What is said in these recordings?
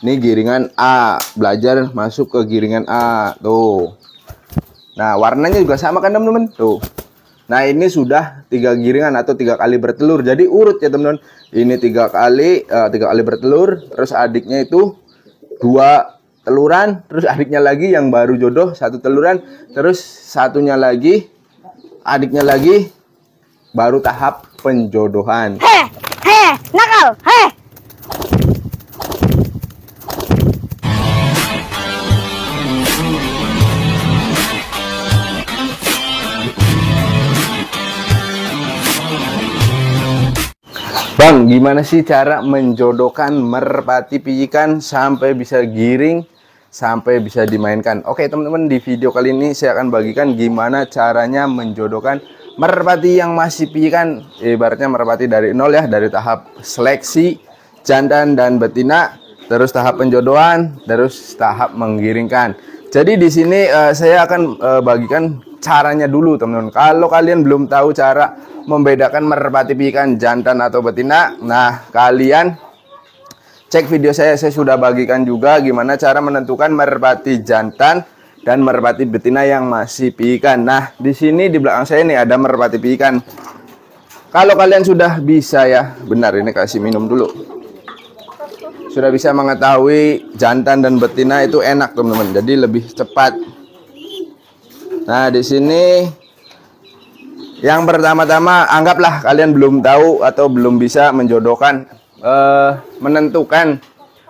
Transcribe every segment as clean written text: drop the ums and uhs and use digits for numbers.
Ini giringan A, belajar masuk ke giringan A, tuh. Nah, warnanya juga sama kan teman-teman, tuh. Nah, ini sudah 3 giringan atau 3 kali bertelur. Jadi urut ya teman-teman. Ini 3 kali bertelur, terus adiknya itu 2 teluran, terus adiknya lagi yang baru jodoh 1 teluran, terus satunya lagi adiknya lagi baru tahap penjodohan. Nakal, Bang, gimana sih cara menjodohkan merpati pijikan sampai bisa giring, sampai bisa dimainkan? Oke teman-teman, di video kali ini saya akan bagikan gimana caranya menjodohkan merpati yang masih pijikan. Ibaratnya merpati dari nol ya, dari tahap seleksi, jantan dan betina, terus tahap penjodohan, terus tahap menggiringkan. Jadi di sini saya akan bagikan caranya dulu teman-teman. Kalau kalian belum tahu cara membedakan merpati pijikan jantan atau betina, nah kalian cek video saya sudah bagikan juga gimana cara menentukan merpati jantan dan merpati betina yang masih pijikan. Nah, di sini di belakang saya ini ada merpati pijikan. Kalau kalian sudah bisa ya, benar ini kasih minum dulu. Sudah bisa mengetahui jantan dan betina itu enak teman-teman, jadi lebih cepat. Nah, di sini yang pertama-tama, anggaplah kalian belum tahu atau belum bisa menjodohkan, menentukan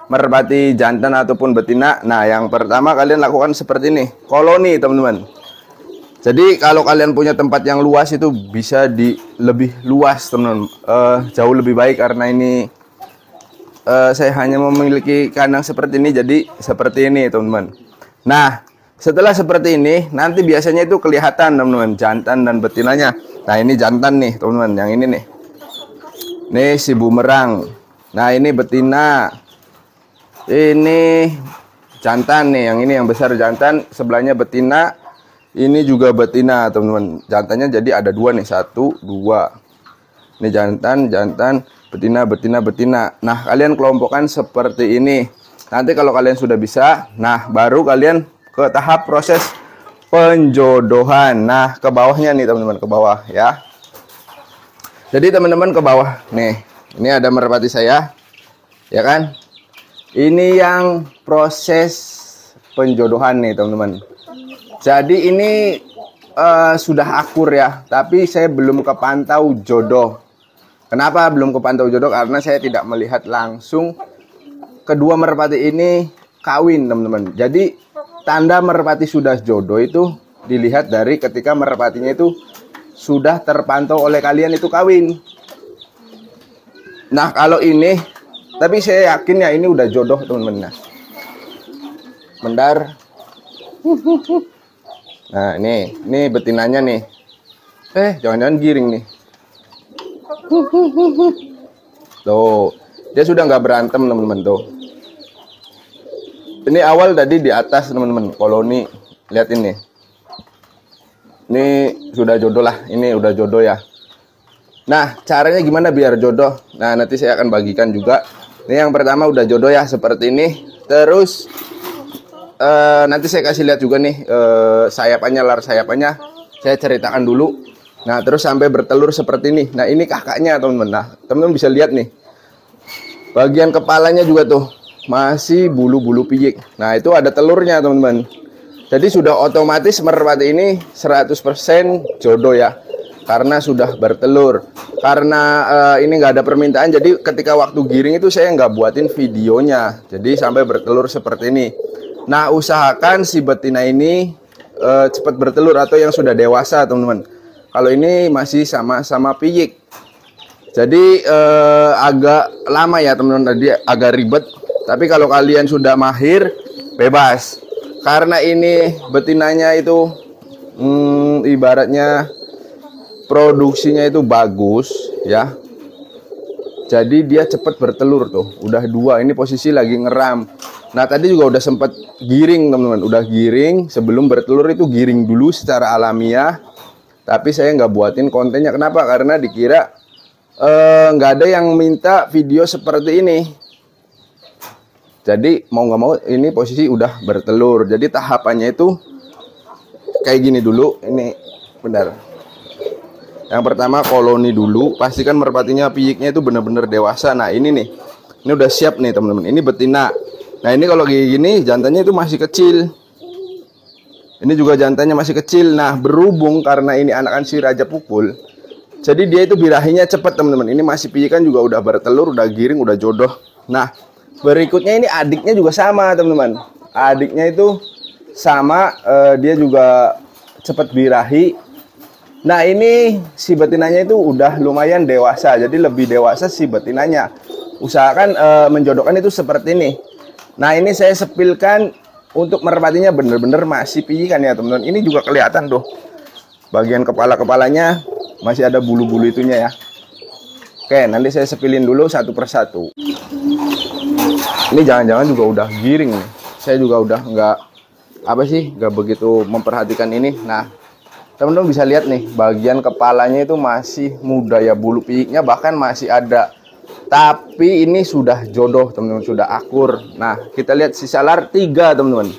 merpati jantan ataupun betina. Nah, yang pertama kalian lakukan seperti ini, koloni teman-teman. Jadi kalau kalian punya tempat yang luas itu bisa lebih luas teman-teman, jauh lebih baik karena ini saya hanya memiliki kandang seperti ini, jadi seperti ini teman-teman. Nah, setelah seperti ini, nanti biasanya itu kelihatan teman-teman jantan dan betinanya. Nah, ini jantan nih teman-teman, yang ini nih. Nih si bumerang. Nah, ini betina. Ini jantan nih, yang ini yang besar jantan, sebelahnya betina. Ini juga betina teman-teman. Jantannya jadi ada 2 nih, 1, 2. Ini jantan, betina, betina. Nah, kalian kelompokkan seperti ini. Nanti kalau kalian sudah bisa, nah baru kalian ke tahap proses penjodohan. Nah, ke bawahnya nih teman-teman, ke bawah ya. Jadi teman-teman ke bawah nih. Ini ada merpati saya. Ya kan? Ini yang proses penjodohan nih teman-teman. Jadi ini sudah akur ya, tapi saya belum kepantau jodoh. Kenapa belum kepantau jodoh? Karena saya tidak melihat langsung kedua merpati ini kawin teman-teman. Jadi tanda merpati sudah jodoh itu dilihat dari ketika merpatinya itu sudah terpantau oleh kalian itu kawin. Nah, kalau ini, tapi saya yakin ya ini udah jodoh teman-teman. Bentar. Nah, ini betinanya nih. Jangan-jangan giring nih. Tuh, dia sudah nggak berantem teman-teman tuh. Ini awal tadi di atas teman-teman, koloni. Lihat ini. Ini sudah jodoh lah, ini udah jodoh ya. Nah, caranya gimana biar jodoh? Nah, nanti saya akan bagikan juga. Ini yang pertama udah jodoh ya, seperti ini. Terus nanti saya kasih lihat juga nih sayapannya, lar sayapannya. Saya ceritakan dulu. Nah, terus sampai bertelur seperti ini. Nah, ini kakaknya teman-teman. Nah, teman-teman bisa lihat nih. Bagian kepalanya juga tuh masih bulu-bulu piyik. Nah, itu ada telurnya teman-teman. Jadi sudah otomatis merpati ini 100% jodoh ya, karena sudah bertelur. Karena ini nggak ada permintaan, jadi ketika waktu giring itu saya nggak buatin videonya. Jadi sampai bertelur seperti ini. Nah, usahakan si betina ini cepat bertelur atau yang sudah dewasa teman-teman. Kalau ini masih sama-sama piyik, jadi agak lama ya teman-teman, tadi agak ribet. Tapi kalau kalian sudah mahir, bebas. Karena ini betinanya itu ibaratnya produksinya itu bagus ya. Jadi dia cepat bertelur tuh. Udah 2, ini posisi lagi ngeram. Nah, tadi juga udah sempat giring teman-teman. Udah giring, sebelum bertelur itu giring dulu secara alamiah. Tapi saya nggak buatin kontennya. Kenapa? Karena dikira nggak ada yang minta video seperti ini. Jadi mau nggak mau ini posisi udah bertelur. Jadi tahapannya itu kayak gini dulu. Ini benar. Yang pertama koloni dulu. Pastikan merpatinya piyiknya itu benar-benar dewasa. Nah ini nih, ini udah siap nih teman-teman. Ini betina. Nah ini kalau kayak gini jantannya itu masih kecil. Ini juga jantannya masih kecil. Nah berhubung karena ini anakan si Raja Pukul, jadi dia itu birahinya cepat teman-teman. Ini masih piyikan juga udah bertelur, udah giring, udah jodoh. Nah berikutnya ini adiknya juga sama teman-teman. Adiknya itu sama, dia juga cepat birahi. Nah ini si betinanya itu udah lumayan dewasa. Jadi lebih dewasa si betinanya. Usahakan menjodohkan itu seperti ini. Nah ini saya sepilkan untuk merpatinya bener-bener masih piyikan ya teman-teman. Ini juga kelihatan tuh. Bagian kepala-kepalanya masih ada bulu-bulu itunya ya. Oke nanti saya sepilin dulu satu persatu. Ini jangan-jangan juga udah giring nih. Saya juga udah nggak begitu memperhatikan ini. Nah, teman-teman bisa lihat nih, bagian kepalanya itu masih muda ya, bulu piyiknya bahkan masih ada. Tapi ini sudah jodoh, teman-teman, sudah akur. Nah, kita lihat sisa lar 3, teman-teman.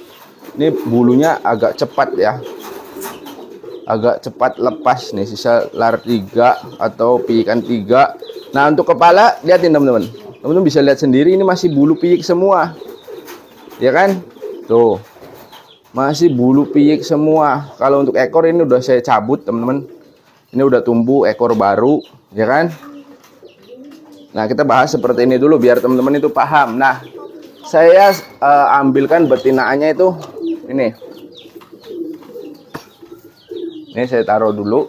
Ini bulunya agak cepat ya. Agak cepat lepas nih, sisa lar 3 atau piyikan 3. Nah, untuk kepala lihatin teman-teman. Teman-teman bisa lihat sendiri ini masih bulu piyik semua. Ya kan? Tuh. Masih bulu piyik semua. Kalau untuk ekor ini udah saya cabut, teman-teman. Ini udah tumbuh ekor baru, ya kan? Nah, kita bahas seperti ini dulu biar teman-teman itu paham. Nah, saya ambilkan betinaannya itu ini. Ini saya taruh dulu.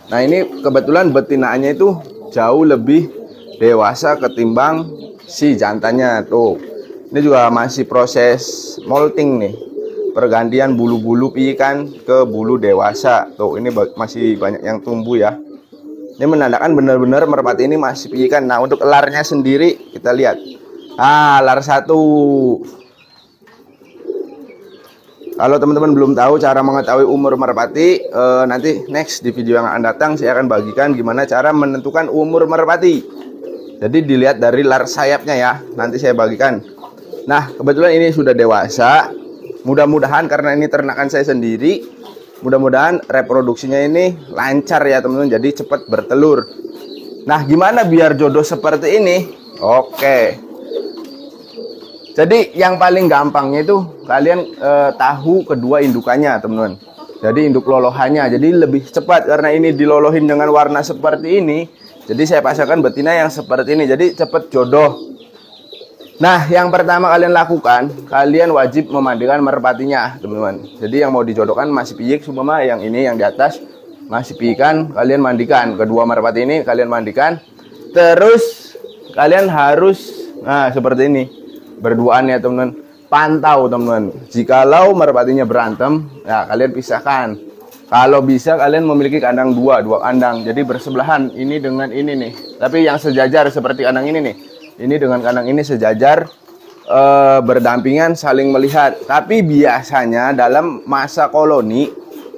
Nah, ini kebetulan betinaannya itu jauh lebih dewasa ketimbang si jantannya tuh. Ini juga masih proses molting nih, pergantian bulu-bulu piyikan ke bulu dewasa tuh. Ini masih banyak yang tumbuh ya. Ini menandakan benar-benar merpati ini masih piyikan. Nah untuk larnya sendiri kita lihat. Lar 1. Kalau teman-teman belum tahu cara mengetahui umur merpati, nanti next di video yang akan datang saya akan bagikan gimana cara menentukan umur merpati. Jadi dilihat dari lar sayapnya ya, nanti saya bagikan. Nah kebetulan ini sudah dewasa. Mudah-mudahan karena ini ternakan saya sendiri, mudah-mudahan reproduksinya ini lancar ya teman-teman. Jadi cepat bertelur. Nah gimana biar jodoh seperti ini? Oke. Jadi yang paling gampangnya itu kalian tahu kedua indukannya teman-teman. Jadi induk lolohannya. Jadi lebih cepat karena ini dilolohin dengan warna seperti ini. Jadi saya pasangkan betina yang seperti ini. Jadi cepat jodoh. Nah yang pertama kalian lakukan, kalian wajib memandikan merpatinya teman-teman. Jadi yang mau dijodohkan masih piyik, supaya yang ini yang di atas masih piyikan, kalian mandikan. Kedua merpati ini kalian mandikan. Terus kalian harus, nah seperti ini, berduaan ya teman-teman. Pantau teman-teman. Jikalau merpatinya berantem, ya kalian pisahkan. Kalau bisa kalian memiliki kandang dua kandang. Jadi bersebelahan ini dengan ini nih. Tapi yang sejajar seperti kandang ini nih. Ini dengan kandang ini sejajar, berdampingan, saling melihat. Tapi biasanya dalam masa koloni,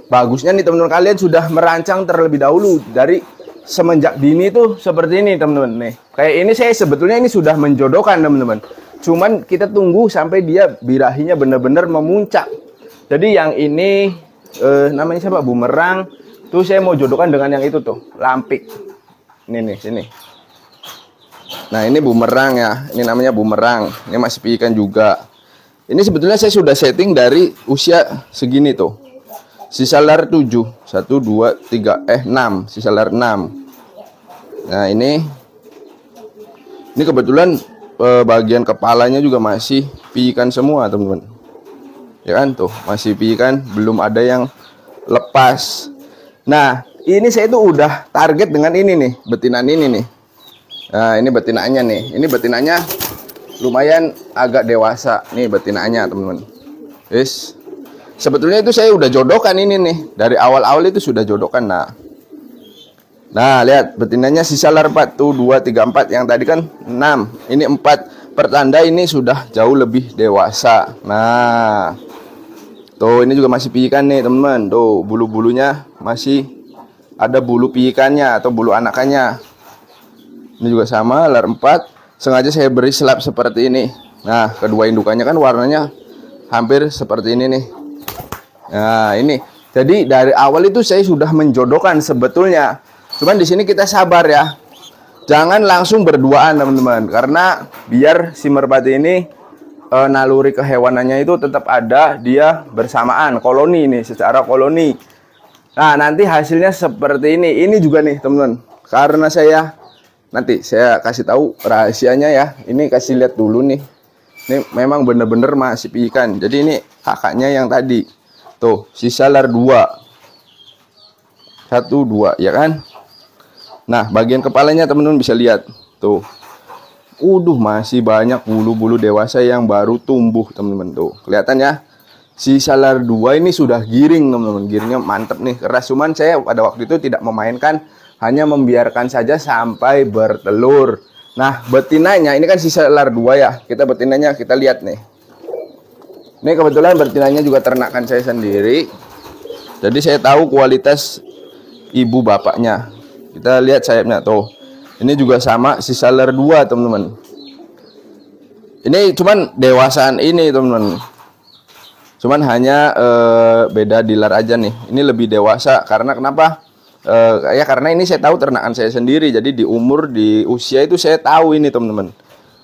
bagusnya nih teman-teman kalian sudah merancang terlebih dahulu. Dari semenjak dini tuh seperti ini teman-teman nih. Kayak ini saya sebetulnya ini sudah menjodohkan teman-teman. Cuman kita tunggu sampai dia birahinya benar-benar memuncak. Jadi yang ini namanya siapa? Bumerang. Tuh saya mau jodohkan dengan yang itu tuh, lampik. Ini nih, sini. Nah ini bumerang ya, ini namanya bumerang. Ini masih piyikan juga. Ini sebetulnya saya sudah setting dari usia segini tuh. Sisa lar 7, 1, 2, 3, 6, sisa lar 6. Nah ini kebetulan bagian kepalanya juga masih piyikan semua teman-teman. Ya kan tuh, masih piyikan, belum ada yang lepas. Nah ini saya tuh udah target dengan ini nih, betinan ini nih. Nah ini betinanya nih, ini betinanya lumayan agak dewasa nih betinanya teman-teman. Yes. Sebetulnya itu saya udah jodohkan ini nih, dari awal-awal itu sudah jodohkan. Nah lihat betinanya sisa lar 4 tuh, 2, 3, 4. Yang tadi kan 6, ini 4. Pertanda ini sudah jauh lebih dewasa. Nah tuh ini juga masih piyikan nih teman-teman. Tuh bulu-bulunya masih ada bulu piyikannya atau bulu anakannya. Ini juga sama, lar 4. sengaja saya beri selap seperti ini. Nah, kedua indukannya kan warnanya hampir seperti ini nih. Nah, ini. Jadi dari awal itu saya sudah menjodohkan sebetulnya. Cuman di sini kita sabar ya. Jangan langsung berduaan teman-teman, karena biar si merpati ini naluri kehewanannya itu tetap ada, dia bersamaan koloni nih, secara koloni. Nah, nanti hasilnya seperti ini. Ini juga nih teman-teman. Karena nanti saya kasih tahu rahasianya ya. Ini kasih lihat dulu nih. Ini memang bener-bener masih ikan. Jadi ini kakaknya yang tadi. Tuh, sisa lar 2. 1, 2, ya kan? Nah, bagian kepalanya teman-teman bisa lihat. Tuh. Masih banyak bulu-bulu dewasa yang baru tumbuh, teman-teman. Tuh, kelihatan ya? Sisa lar 2 ini sudah giring, teman-teman. Giringnya mantep nih, keras. Cuman saya pada waktu itu tidak memainkan, hanya membiarkan saja sampai bertelur. Nah, betinanya ini kan sisa lar 2 ya. Kita betinanya kita lihat nih. Ini kebetulan betinanya juga ternakan saya sendiri. Jadi saya tahu kualitas ibu bapaknya. Kita lihat sayapnya tuh. Ini juga sama sisa lar 2, teman-teman. Ini cuman dewasaan ini, teman-teman. Cuman hanya beda di lar aja nih. Ini lebih dewasa karena kenapa? Ya karena ini saya tahu ternakan saya sendiri. Jadi di usia itu saya tahu ini, teman-teman.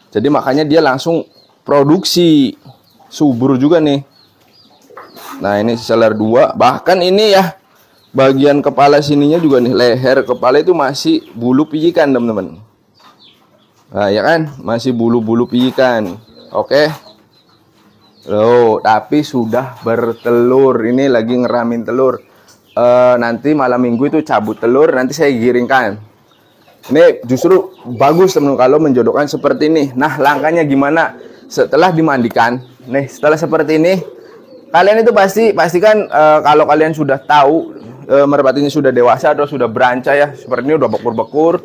Jadi makanya dia langsung produksi subur juga nih. Nah, ini sisa lar 2. Bahkan ini ya, bagian kepala sininya juga nih, leher kepala itu masih bulu pijikan, teman-teman. Nah, ya kan? Masih bulu-bulu pijikan. Oke. Loh, tapi sudah bertelur. Ini lagi ngeramin telur. Nanti malam minggu itu cabut telur, nanti saya giringkan. Ini justru bagus, teman-teman, kalau menjodohkan seperti ini. Nah, langkahnya gimana? Setelah dimandikan, nih, setelah seperti ini, kalian itu pastikan kalau kalian sudah tahu merpatinya sudah dewasa atau sudah beranca ya, seperti ini udah bekur-bekur,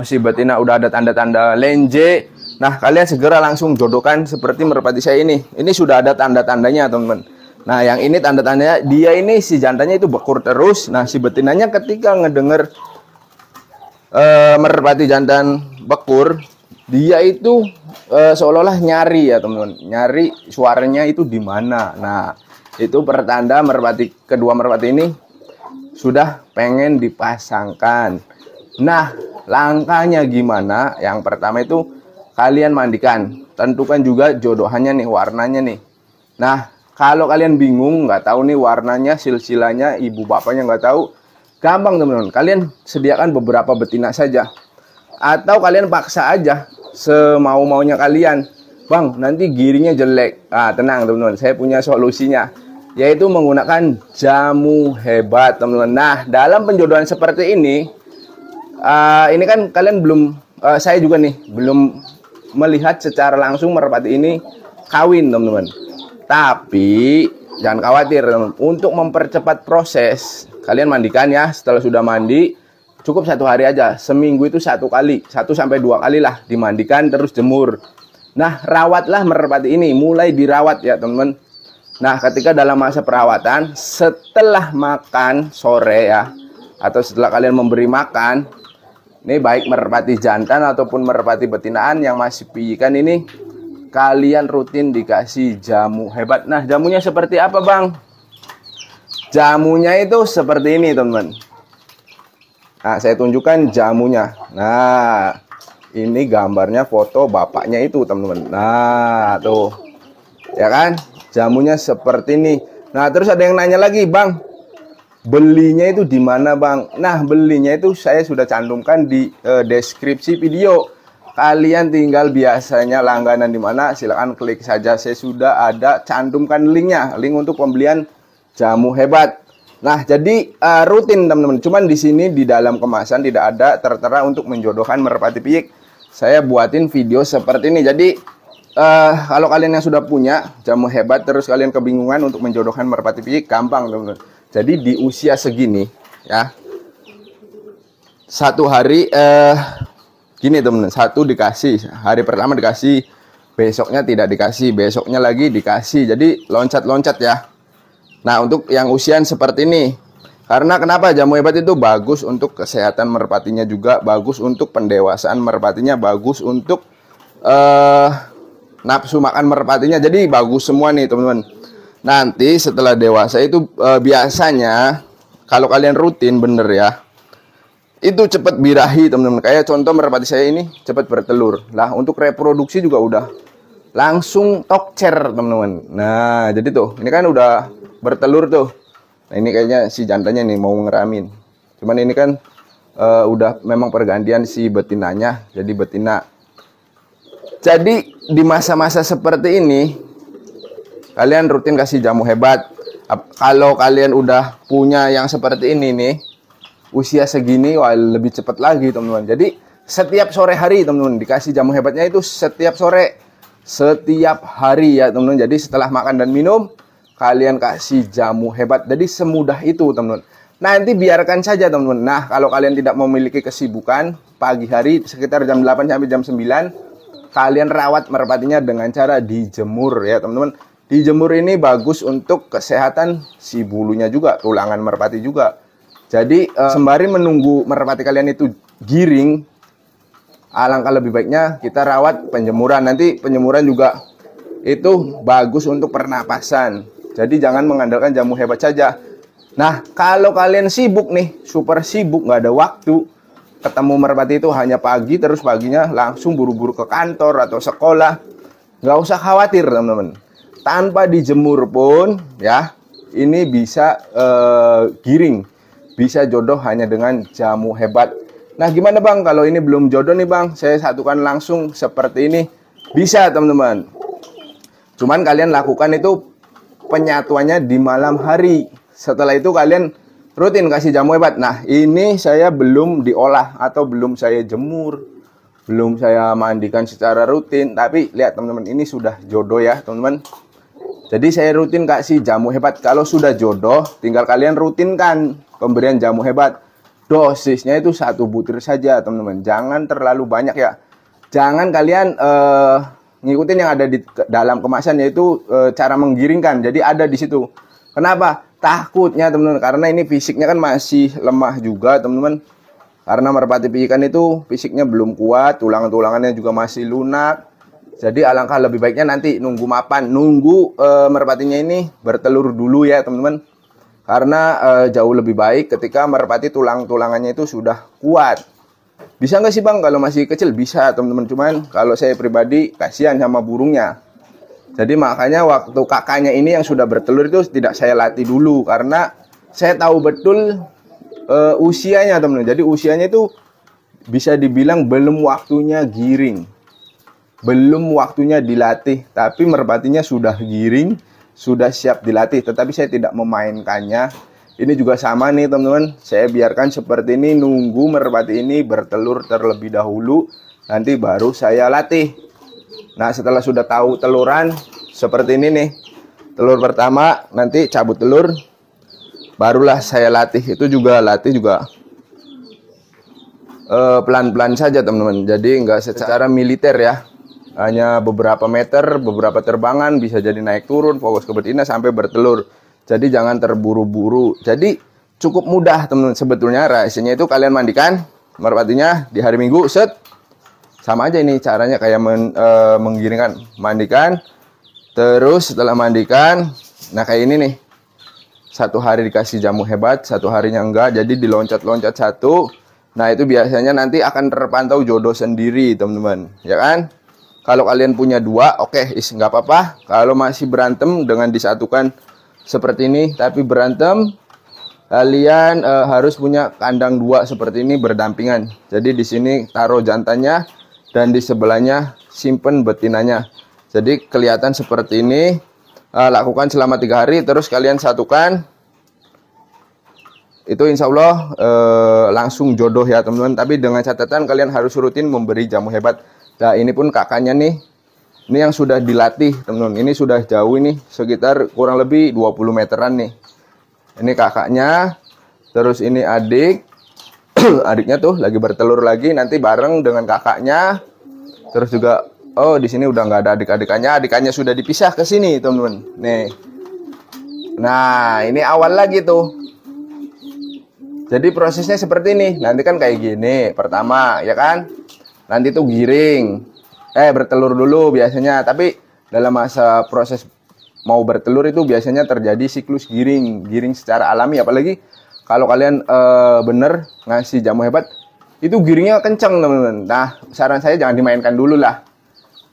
si betina udah ada tanda-tanda lenje. Nah, kalian segera langsung jodohkan seperti merpati saya ini. Ini sudah ada tanda-tandanya, teman-teman. Nah, yang ini tanda-tandanya dia ini si jantannya itu bekur terus. Nah, si betinanya ketika ngedenger merpati jantan bekur, dia itu seolah-olah nyari ya, teman-teman. Nyari suaranya itu di mana. Nah, itu pertanda kedua merpati ini sudah pengen dipasangkan. Nah, langkahnya gimana? Yang pertama itu kalian mandikan. Tentukan juga jodohannya nih, warnanya nih. Nah, kalau kalian bingung, nggak tahu nih warnanya, silsilanya, ibu bapaknya nggak tahu, gampang, teman-teman. Kalian sediakan beberapa betina saja. Atau kalian paksa aja semau-maunya kalian. Bang, nanti giringnya jelek. Ah, tenang, teman-teman. Saya punya solusinya. Yaitu menggunakan jamu hebat, teman-teman. Nah, dalam penjodohan seperti ini kan kalian belum, saya juga nih, belum melihat secara langsung merpati ini kawin, teman-teman. Tapi jangan khawatir, teman-teman. Untuk mempercepat proses, kalian mandikan ya. Setelah sudah mandi, cukup 1 hari aja. Seminggu itu 1 kali, 1 sampai 2 kali lah dimandikan, terus jemur. Nah, rawatlah merpati ini, mulai dirawat ya, teman-teman. Nah, ketika dalam masa perawatan, setelah makan sore ya, atau setelah kalian memberi makan, ini baik merpati jantan ataupun merpati betinaan yang masih pijikan ini, kalian rutin dikasih jamu hebat. Nah, jamunya seperti apa, Bang? Jamunya itu seperti ini, teman-teman. Nah, saya tunjukkan jamunya. Nah, ini gambarnya foto bapaknya itu, teman-teman. Nah, tuh. Ya kan? Jamunya seperti ini. Nah, terus ada yang nanya lagi, Bang, belinya itu di mana, Bang? Nah, belinya itu saya sudah cantumkan di deskripsi video. Kalian tinggal biasanya langganan di mana, silahkan klik saja. Saya sudah ada cantumkan linknya, link untuk pembelian jamu hebat. Nah, jadi rutin, teman-teman. Cuman di sini di dalam kemasan tidak ada tertera untuk menjodohkan merpati piyik. Saya buatin video seperti ini. Jadi kalau kalian yang sudah punya jamu hebat terus kalian kebingungan untuk menjodohkan merpati piyik, gampang, teman-teman. Jadi di usia segini ya, 1 hari gini, teman-teman, 1 dikasih, hari pertama dikasih, besoknya tidak dikasih, besoknya lagi dikasih. Jadi loncat-loncat ya. Nah, untuk yang usian seperti ini, karena kenapa jamu hebat itu bagus untuk kesehatan merpatinya, juga bagus untuk pendewasaan merpatinya, bagus untuk nafsu makan merpatinya. Jadi bagus semua nih teman-teman. Nanti setelah dewasa itu biasanya kalau kalian rutin bener ya, itu cepat birahi teman-teman. Kayak contoh merpati saya ini cepat bertelur. Lah untuk reproduksi juga udah langsung tokcer teman-teman. Nah jadi tuh ini kan udah bertelur tuh. Nah ini kayaknya si jantannya nih mau ngeramin. Cuman ini kan udah memang pergantian si betinanya. Jadi betina. Jadi di masa-masa seperti ini kalian rutin kasih jamu hebat. Kalau kalian udah punya yang seperti ini nih, usia segini wah lebih cepat lagi teman-teman. Jadi setiap sore hari teman-teman dikasih jamu hebatnya itu setiap sore, setiap hari ya teman-teman. Jadi setelah makan dan minum kalian kasih jamu hebat. Jadi semudah itu teman-teman. Nanti biarkan saja teman-teman. Nah kalau kalian tidak memiliki kesibukan pagi hari sekitar jam 8 sampai jam 9, kalian rawat merpatinya dengan cara dijemur ya teman-teman. Dijemur ini bagus untuk kesehatan si bulunya juga, tulangan merpati juga. Jadi sembari menunggu merpati kalian itu giring, alangkah lebih baiknya kita rawat penjemuran. Nanti penjemuran juga itu bagus untuk pernapasan. Jadi jangan mengandalkan jamu hebat saja. Nah kalau kalian sibuk nih, super sibuk, nggak ada waktu, ketemu merpati itu hanya pagi, terus paginya langsung buru-buru ke kantor atau sekolah, nggak usah khawatir teman-teman. Tanpa dijemur pun ya ini bisa giring, bisa jodoh hanya dengan jamu hebat. Nah gimana bang kalau ini belum jodoh nih bang, saya satukan langsung seperti ini? Bisa teman-teman, cuman kalian lakukan itu penyatuannya di malam hari. Setelah itu kalian rutin kasih jamu hebat. Nah ini saya belum diolah atau belum saya jemur, belum saya mandikan secara rutin. Tapi lihat teman-teman, ini sudah jodoh ya teman-teman. Jadi saya rutin kasih jamu hebat. Kalau sudah jodoh, tinggal kalian rutinkan pemberian jamu hebat. Dosisnya itu 1 butir saja teman-teman. Jangan terlalu banyak ya. Jangan kalian ngikutin yang ada di dalam kemasan, yaitu cara menggiringkan. Jadi ada di situ. Kenapa? Takutnya teman-teman, karena ini fisiknya kan masih lemah juga teman-teman. Karena merpati piikan itu fisiknya belum kuat, tulang-tulangannya juga masih lunak. Jadi alangkah lebih baiknya nanti nunggu mapan, nunggu merpatinya ini bertelur dulu ya teman-teman. Karena jauh lebih baik ketika merpati tulang-tulangannya itu sudah kuat. Bisa nggak sih bang kalau masih kecil? Bisa teman-teman, cuman kalau saya pribadi kasihan sama burungnya. Jadi makanya waktu kakaknya ini yang sudah bertelur itu tidak saya latih dulu, karena saya tahu betul usianya teman-teman. Jadi usianya itu bisa dibilang belum waktunya giring, belum waktunya dilatih. Tapi merpatinya sudah giring, sudah siap dilatih, tetapi saya tidak memainkannya. Ini juga sama nih teman-teman, saya biarkan seperti ini, nunggu merpati ini bertelur terlebih dahulu, nanti baru saya latih. Nah setelah sudah tahu teluran seperti ini nih, telur pertama nanti cabut telur, barulah saya latih. Itu juga latih juga pelan-pelan saja teman-teman. Jadi nggak secara militer ya, hanya beberapa meter, beberapa terbangan, bisa jadi naik turun, fokus ke betina sampai bertelur. Jadi jangan terburu-buru. Jadi cukup mudah teman-teman. Sebetulnya rahasianya itu kalian mandikan merpatinya di hari Minggu, set. Sama aja ini caranya kayak menggiringkan. Mandikan, terus setelah mandikan, nah kayak ini nih. 1 hari dikasih jamu hebat, 1 harinya enggak. Jadi diloncat-loncat 1. Nah itu biasanya nanti akan terpantau jodoh sendiri teman-teman, ya kan? Kalau kalian punya 2, oke, nggak apa-apa. Kalau masih berantem dengan disatukan seperti ini, tapi berantem, kalian harus punya kandang 2 seperti ini berdampingan. Jadi di sini taruh jantannya dan di sebelahnya simpen betinanya. Jadi kelihatan seperti ini. Lakukan selama 3 hari, terus kalian satukan. Itu insya Allah langsung jodoh ya teman-teman. Tapi dengan catatan kalian harus rutin memberi jamu hebat. Nah ini pun kakaknya nih, ini yang sudah dilatih teman-teman. Ini sudah jauh ini, sekitar kurang lebih 20 meteran nih. Ini kakaknya, terus ini adik. Adiknya tuh lagi bertelur lagi, nanti bareng dengan kakaknya. Terus juga, oh di sini udah nggak ada adik-adikannya sudah dipisah ke sini teman-teman. Nih, nah ini awal lagi tuh. Jadi prosesnya seperti ini. Nanti kan kayak gini, pertama ya kan. Nanti tuh giring. bertelur dulu biasanya. Tapi dalam masa proses mau bertelur itu biasanya terjadi siklus giring secara alami. Apalagi kalau kalian bener ngasih jamu hebat, itu giringnya kenceng teman-teman. Nah, saran saya jangan dimainkan dulu lah,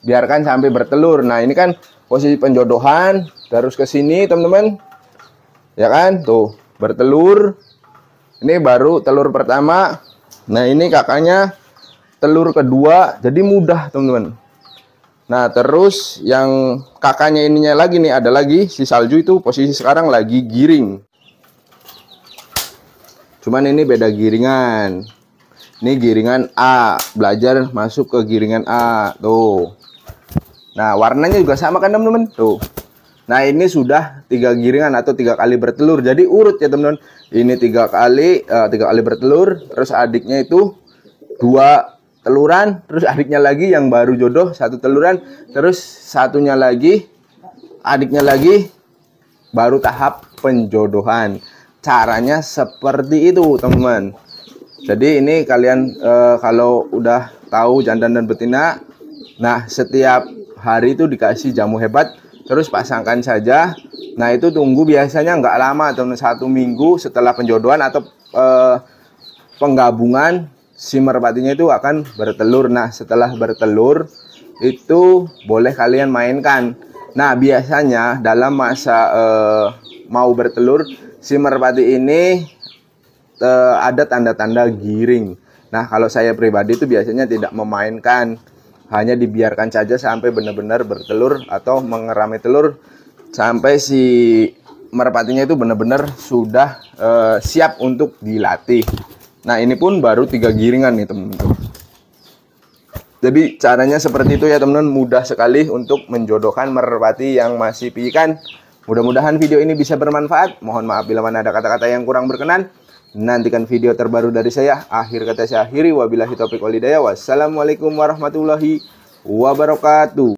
biarkan sampai bertelur. Nah, ini kan posisi penjodohan, terus ke sini teman-teman, ya kan, tuh bertelur. Ini baru telur pertama. Nah, ini kakaknya telur kedua, jadi mudah teman-teman. Nah, terus yang kakaknya ininya lagi nih, ada lagi si salju itu posisi sekarang lagi giring. Cuman ini beda giringan. Ini giringan A, belajar masuk ke giringan A, tuh. Nah, warnanya juga sama kan teman-teman, tuh. Nah, ini sudah 3 giringan atau 3 kali bertelur. Jadi urut ya teman-teman. Ini 3 kali bertelur, terus adiknya itu 2 teluran, terus adiknya lagi yang baru jodoh 1 teluran, terus satunya lagi adiknya lagi baru tahap penjodohan. Caranya seperti itu teman-teman. Jadi ini kalian kalau udah tahu jantan dan betina, nah setiap hari itu dikasih jamu hebat, terus pasangkan saja. Nah, itu tunggu biasanya nggak lama, teman, 1 minggu setelah penjodohan atau penggabungan, si merpatinya itu akan bertelur. Nah, setelah bertelur itu boleh kalian mainkan. Nah, biasanya dalam masa mau bertelur, si merpati ini ada tanda-tanda giring. Nah, kalau saya pribadi itu biasanya tidak memainkan, hanya dibiarkan saja sampai benar-benar bertelur atau mengerami telur sampai si merpatinya itu benar-benar sudah siap untuk dilatih. Nah, ini pun baru 3 giringan nih teman-teman. Jadi caranya seperti itu ya teman-teman, mudah sekali untuk menjodohkan merpati yang masih piikan. Mudah-mudahan video ini bisa bermanfaat. Mohon maaf bila mana ada kata-kata yang kurang berkenan. Nantikan video terbaru dari saya. Akhir kata saya akhiri, wabillahi taufiq wal hidayah. Wassalamualaikum warahmatullahi wabarakatuh.